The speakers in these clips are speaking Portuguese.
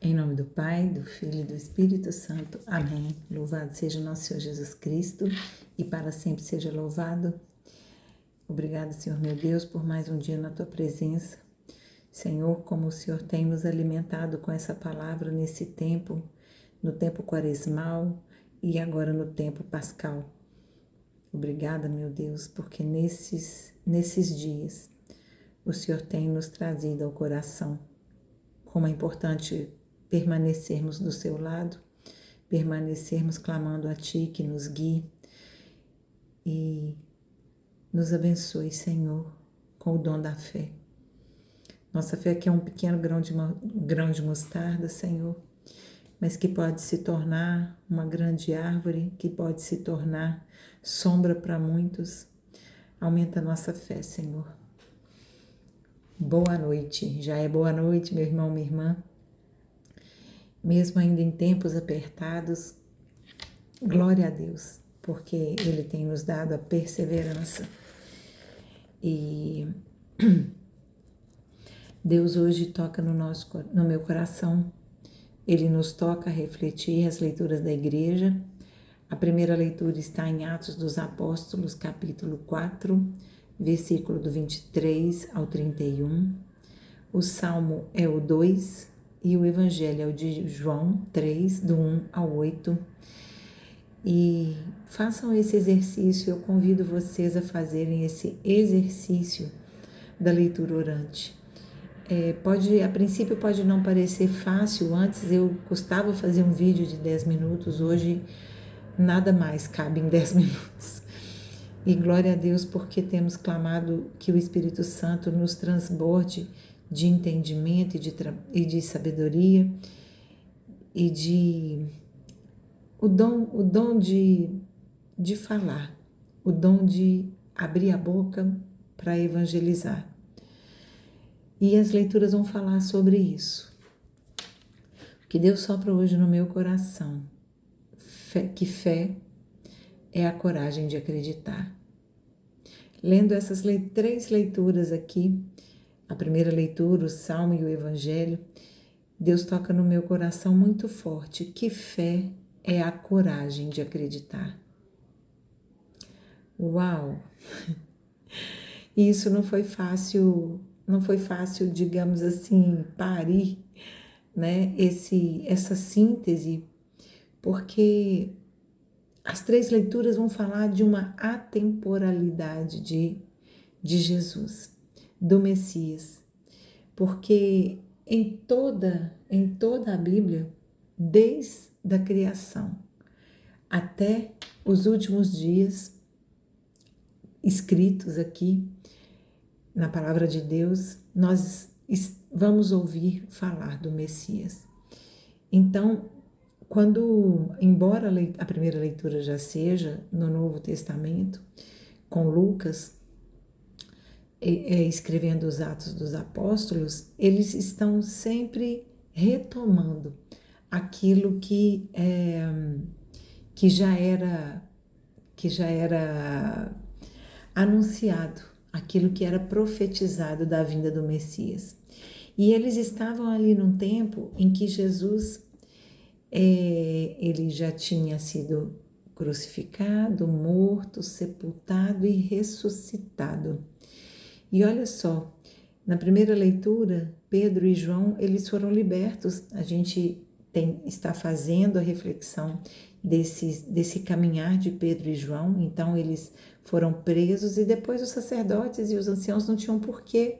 Em nome do Pai, do Filho e do Espírito Santo. Amém. Louvado seja o nosso Senhor Jesus Cristo e para sempre seja louvado. Obrigado, Senhor meu Deus, por mais um dia na Tua presença. Senhor, como o Senhor tem nos alimentado com essa palavra nesse tempo, no tempo quaresmal e agora no tempo pascal. Obrigada, meu Deus, porque nesses dias o Senhor tem nos trazido ao coração como é importante permanecermos do seu lado, permanecermos clamando a Ti que nos guie e nos abençoe, Senhor, com o dom da fé. Nossa fé que é um pequeno grão de mostarda, Senhor, mas que pode se tornar uma grande árvore, que pode se tornar sombra para muitos. Aumenta a nossa fé, Senhor. Boa noite, já é boa noite, meu irmão, minha irmã. Mesmo ainda em tempos apertados, glória a Deus, porque Ele tem nos dado a perseverança. E Deus hoje toca no meu coração. Ele nos toca a refletir as leituras da igreja. A primeira leitura está em Atos dos Apóstolos, capítulo 4, versículo do 23 ao 31. O Salmo é o 2 e o Evangelho é o de João 3, do 1 ao 8. E façam esse exercício, eu convido vocês a fazerem esse exercício da leitura orante. A princípio pode não parecer fácil, antes eu custava fazer um vídeo de 10 minutos, hoje nada mais cabe em 10 minutos. E glória a Deus porque temos clamado que o Espírito Santo nos transborde de entendimento e de sabedoria e de o dom de falar, o dom de abrir a boca para evangelizar. E as leituras vão falar sobre isso. O que Deus sopra hoje no meu coração, que fé é a coragem de acreditar. Lendo essas 3 leituras aqui, a primeira leitura, o Salmo e o Evangelho, Deus toca no meu coração muito forte. Que fé é a coragem de acreditar. Uau! E isso não foi fácil, digamos assim, parir, né, essa síntese, porque as 3 leituras vão falar de uma atemporalidade de Jesus, do Messias, porque em toda a Bíblia, desde a criação até os últimos dias, escritos aqui na palavra de Deus, nós vamos ouvir falar do Messias. Então, embora a primeira leitura já seja no Novo Testamento, com Lucas, escrevendo os Atos dos Apóstolos, eles estão sempre retomando aquilo que já era anunciado, aquilo que era profetizado da vinda do Messias. E eles estavam ali num tempo em que Jesus ele já tinha sido crucificado, morto, sepultado e ressuscitado. E olha só, na primeira leitura, Pedro e João, eles foram libertos. A gente está fazendo a reflexão desse caminhar de Pedro e João. Então, eles foram presos e depois os sacerdotes e os anciãos não tinham por que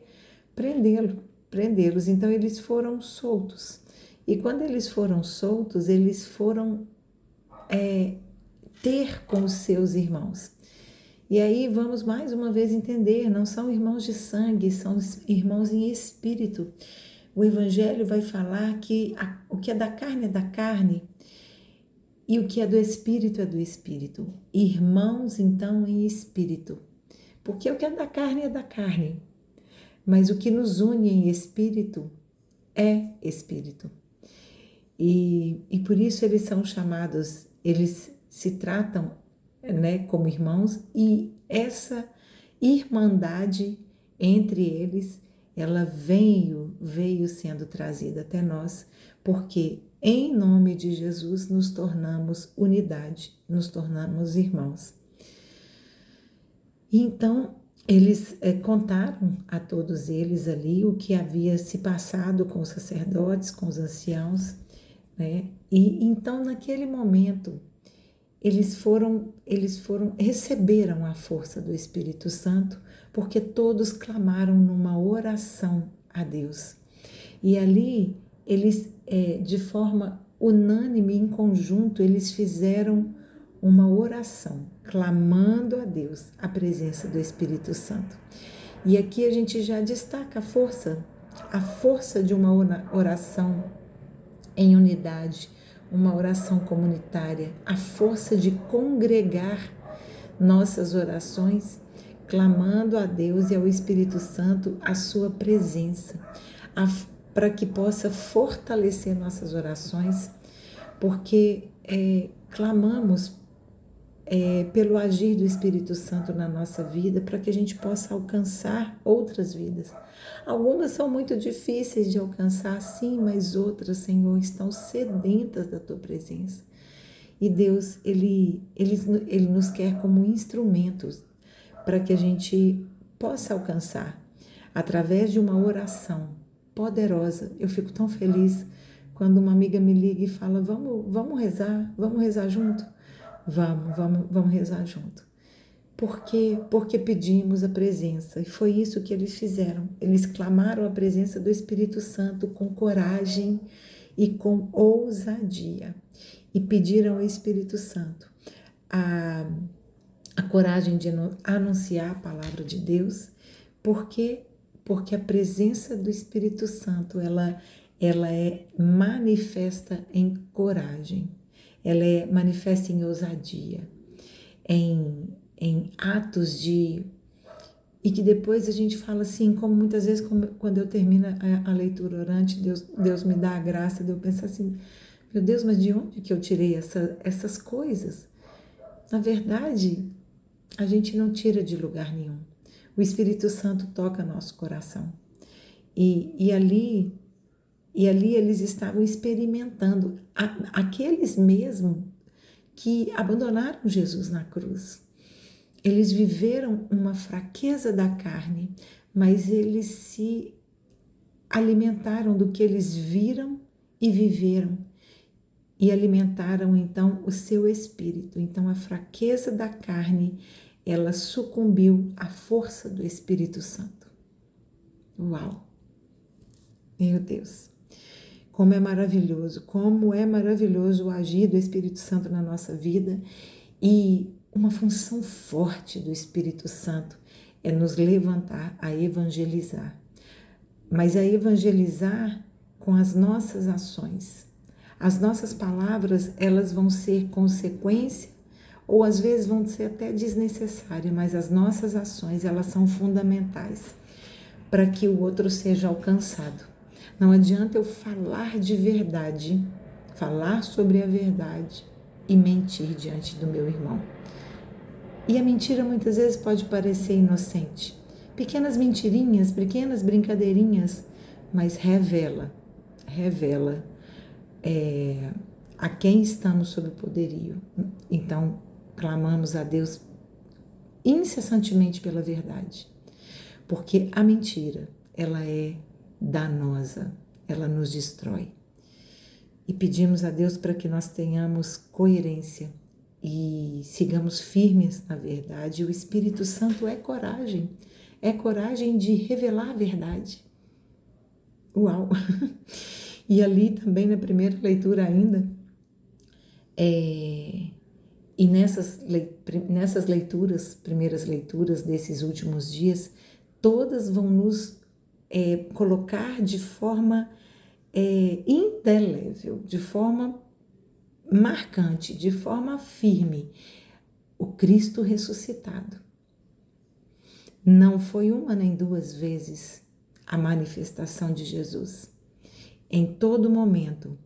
prendê-los. Então, eles foram soltos. E quando eles foram soltos, eles foram ter com os seus irmãos. E aí vamos mais uma vez entender, não são irmãos de sangue, são irmãos em espírito. O Evangelho vai falar que o que é da carne e o que é do espírito é do espírito. Irmãos, então, em espírito. Porque o que é da carne, mas o que nos une em espírito é espírito. E por isso eles são chamados, eles se tratam, né, como irmãos, e essa irmandade entre eles, ela veio sendo trazida até nós porque em nome de Jesus nos tornamos unidade, nos tornamos irmãos. E então eles contaram a todos eles ali o que havia se passado com os sacerdotes, com os anciãos, né? E então naquele momento receberam a força do Espírito Santo, porque todos clamaram numa oração a Deus. E ali eles, de forma unânime, em conjunto, eles fizeram uma oração, clamando a Deus a presença do Espírito Santo. E aqui a gente já destaca a força de uma oração em unidade, uma oração comunitária, a força de congregar nossas orações, clamando a Deus e ao Espírito Santo a sua presença, para que possa fortalecer nossas orações, porque clamamos pelo agir do Espírito Santo na nossa vida, para que a gente possa alcançar outras vidas. Algumas são muito difíceis de alcançar, sim, mas outras, Senhor, estão sedentas da Tua presença. E Deus, Ele nos quer como instrumentos para que a gente possa alcançar, através de uma oração poderosa. Eu fico tão feliz quando uma amiga me liga e fala, vamos rezar junto? Vamos rezar junto. Por quê? Porque pedimos a presença, e foi isso que eles fizeram. Eles clamaram a presença do Espírito Santo com coragem e com ousadia, e pediram ao Espírito Santo a coragem de anunciar a palavra de Deus. Por quê? Porque a presença do Espírito Santo, ela é manifesta em coragem, ela é manifesta em ousadia, em atos de... E que depois a gente fala assim, como muitas vezes quando eu termino a leitura orante, Deus me dá a graça de eu pensar assim, meu Deus, mas de onde que eu tirei essas coisas? Na verdade, a gente não tira de lugar nenhum. O Espírito Santo toca nosso coração. E ali eles estavam experimentando, aqueles mesmo que abandonaram Jesus na cruz. Eles viveram uma fraqueza da carne, mas eles se alimentaram do que eles viram e viveram, e alimentaram então o seu espírito. Então a fraqueza da carne, ela sucumbiu à força do Espírito Santo. Uau! Meu Deus! Como é maravilhoso o agir do Espírito Santo na nossa vida. E uma função forte do Espírito Santo é nos levantar a evangelizar. Mas a evangelizar com as nossas ações. As nossas palavras, elas vão ser consequência, ou às vezes vão ser até desnecessárias, mas as nossas ações, elas são fundamentais para que o outro seja alcançado. Não adianta eu falar de verdade, falar sobre a verdade e mentir diante do meu irmão. E a mentira muitas vezes pode parecer inocente. Pequenas mentirinhas, pequenas brincadeirinhas, mas revela a quem estamos sob o poderio. Então, clamamos a Deus incessantemente pela verdade, porque a mentira, ela é danosa, ela nos destrói. E pedimos a Deus para que nós tenhamos coerência e sigamos firmes na verdade. O Espírito Santo é coragem de revelar a verdade. Uau! E ali também na primeira leitura ainda, e nessas leituras, primeiras leituras desses últimos dias, todas vão nos colocar de forma indelével, de forma marcante, de forma firme, o Cristo ressuscitado. Não foi uma nem duas vezes a manifestação de Jesus. Em todo momento,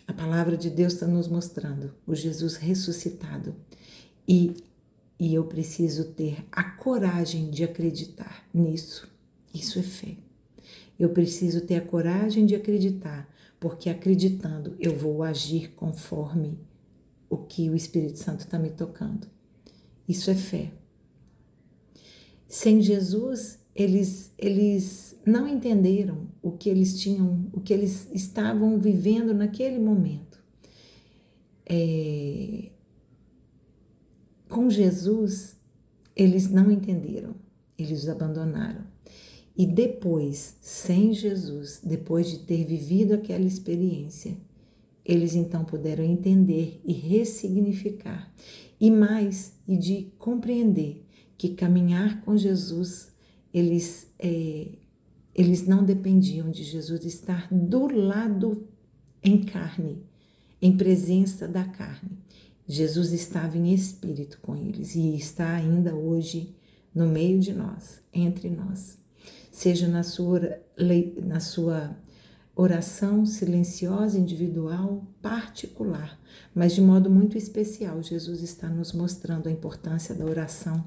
a palavra de Deus está nos mostrando o Jesus ressuscitado. E eu preciso ter a coragem de acreditar nisso. Isso é fé. Eu preciso ter a coragem de acreditar, porque acreditando eu vou agir conforme o que o Espírito Santo está me tocando. Isso é fé. Sem Jesus, eles não entenderam o que eles tinham, o que eles estavam vivendo naquele momento. Com Jesus, eles não entenderam, eles os abandonaram. E depois, sem Jesus, depois de ter vivido aquela experiência, eles então puderam entender e ressignificar. E mais, e de compreender que caminhar com Jesus, eles não dependiam de Jesus estar do lado em carne, em presença da carne. Jesus estava em espírito com eles e está ainda hoje no meio de nós, entre nós. Seja na sua oração silenciosa, individual, particular, mas de modo muito especial, Jesus está nos mostrando a importância da oração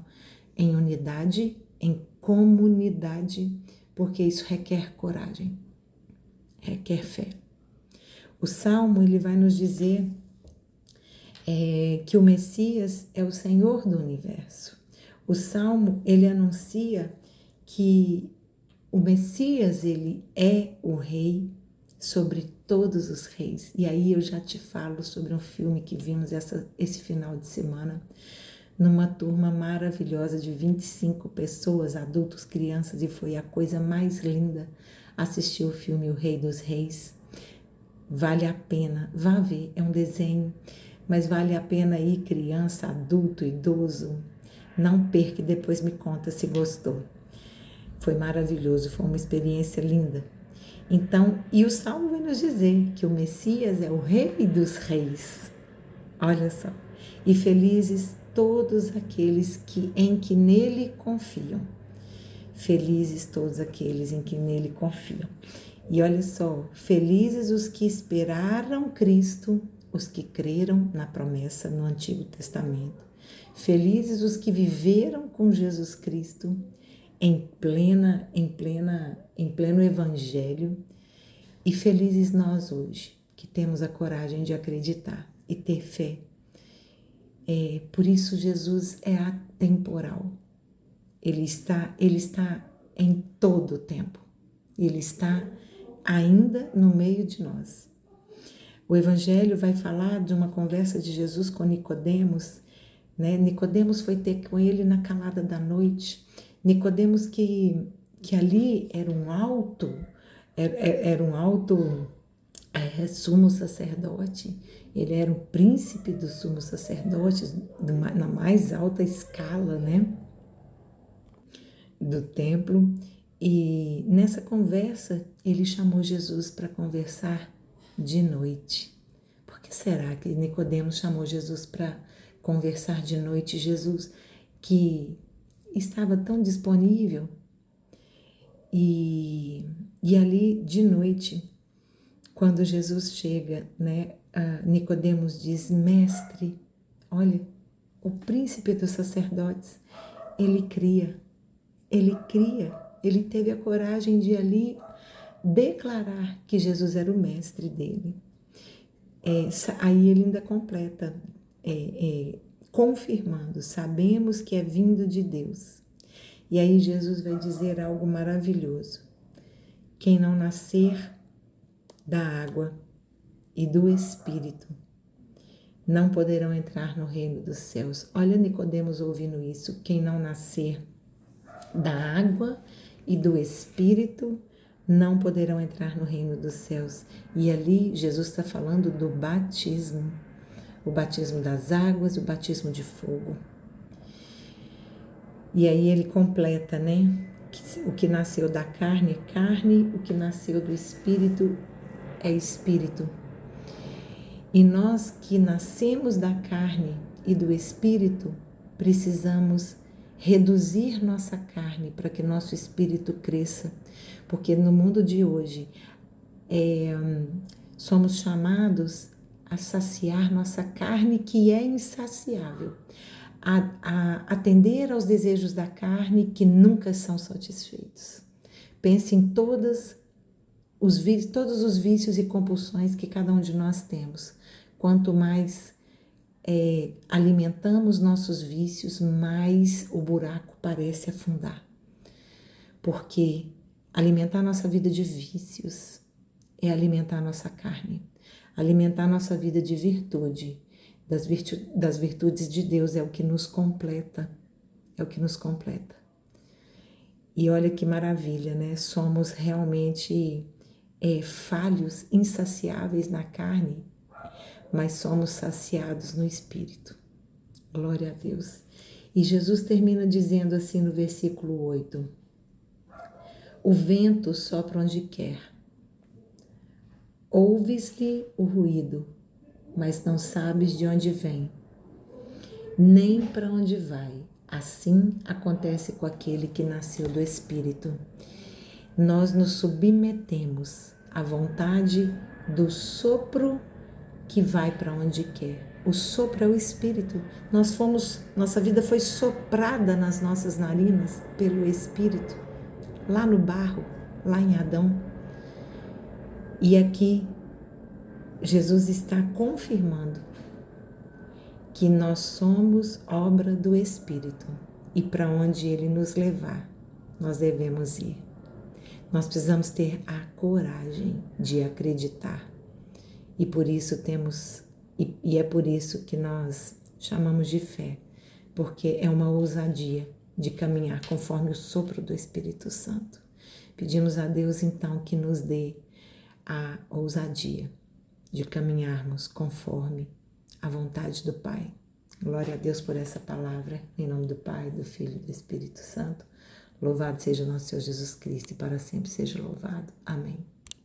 em unidade, em comunidade, porque isso requer coragem, requer fé. O Salmo, ele vai nos dizer que o Messias é o Senhor do universo. O Salmo, ele anuncia que o Messias, ele é o rei sobre todos os reis. E aí eu já te falo sobre um filme que vimos esse final de semana, numa turma maravilhosa de 25 pessoas, adultos, crianças, e foi a coisa mais linda assistir o filme O Rei dos Reis. Vale a pena, vá ver, é um desenho, mas vale a pena ir, criança, adulto, idoso. Não perca e depois me conta se gostou. Foi maravilhoso, foi uma experiência linda. Então, e o Salmo vai nos dizer que o Messias é o Rei dos Reis. Olha só. E felizes todos aqueles em que nele confiam. Felizes todos aqueles em que nele confiam. E olha só, felizes os que esperaram Cristo, os que creram na promessa no Antigo Testamento. Felizes os que viveram com Jesus Cristo em pleno evangelho, e felizes nós hoje, que temos a coragem de acreditar e ter fé. Por isso Jesus é atemporal. Ele está em todo o tempo. Ele está ainda no meio de nós. O evangelho vai falar de uma conversa de Jesus com Nicodemos, né? Nicodemos foi ter com ele na calada da noite. Nicodemos que ali era um alto sumo sacerdote, ele era o príncipe dos sumos sacerdotes, na mais alta escala, né, do templo. E nessa conversa ele chamou Jesus para conversar de noite. Por que será que Nicodemos chamou Jesus para conversar de noite? Jesus que estava tão disponível, e ali de noite, quando Jesus chega, né, Nicodemos diz: mestre, olha, o príncipe dos sacerdotes, ele teve a coragem de ali declarar que Jesus era o mestre dele. Aí ele ainda completa, confirmando: sabemos que é vindo de Deus. E aí Jesus vai dizer algo maravilhoso: quem não nascer da água e do Espírito não poderão entrar no reino dos céus. Olha Nicodemos ouvindo isso: quem não nascer da água e do Espírito não poderão entrar no reino dos céus. E ali Jesus está falando do batismo, o batismo das águas, o batismo de fogo. E aí ele completa, né? O que nasceu da carne é carne, o que nasceu do Espírito é Espírito. E nós que nascemos da carne e do Espírito, precisamos reduzir nossa carne para que nosso Espírito cresça. Porque no mundo de hoje, somos chamados a saciar nossa carne, que é insaciável, a atender aos desejos da carne que nunca são satisfeitos. Pense em todas todos os vícios e compulsões que cada um de nós temos. Quanto mais alimentamos nossos vícios, mais o buraco parece afundar. Porque alimentar nossa vida de vícios é alimentar nossa carne. Alimentar nossa vida de virtude, das virtudes de Deus é o que nos completa. É o que nos completa. E olha que maravilha, né? Somos realmente falhos, insaciáveis na carne, mas somos saciados no Espírito. Glória a Deus. E Jesus termina dizendo assim no versículo 8: o vento sopra onde quer, ouves-lhe o ruído, mas não sabes de onde vem, nem para onde vai. Assim acontece com aquele que nasceu do Espírito. Nós nos submetemos à vontade do sopro que vai para onde quer. O sopro é o Espírito. Nossa vida foi soprada nas nossas narinas pelo Espírito, lá no barro, lá em Adão. E aqui Jesus está confirmando que nós somos obra do Espírito e para onde Ele nos levar, nós devemos ir. Nós precisamos ter a coragem de acreditar e por isso é por isso que nós chamamos de fé, porque é uma ousadia de caminhar conforme o sopro do Espírito Santo. Pedimos a Deus então que nos dê a ousadia de caminharmos conforme a vontade do Pai. Glória a Deus por essa palavra, em nome do Pai, do Filho e do Espírito Santo. Louvado seja nosso Senhor Jesus Cristo e para sempre seja louvado. Amém.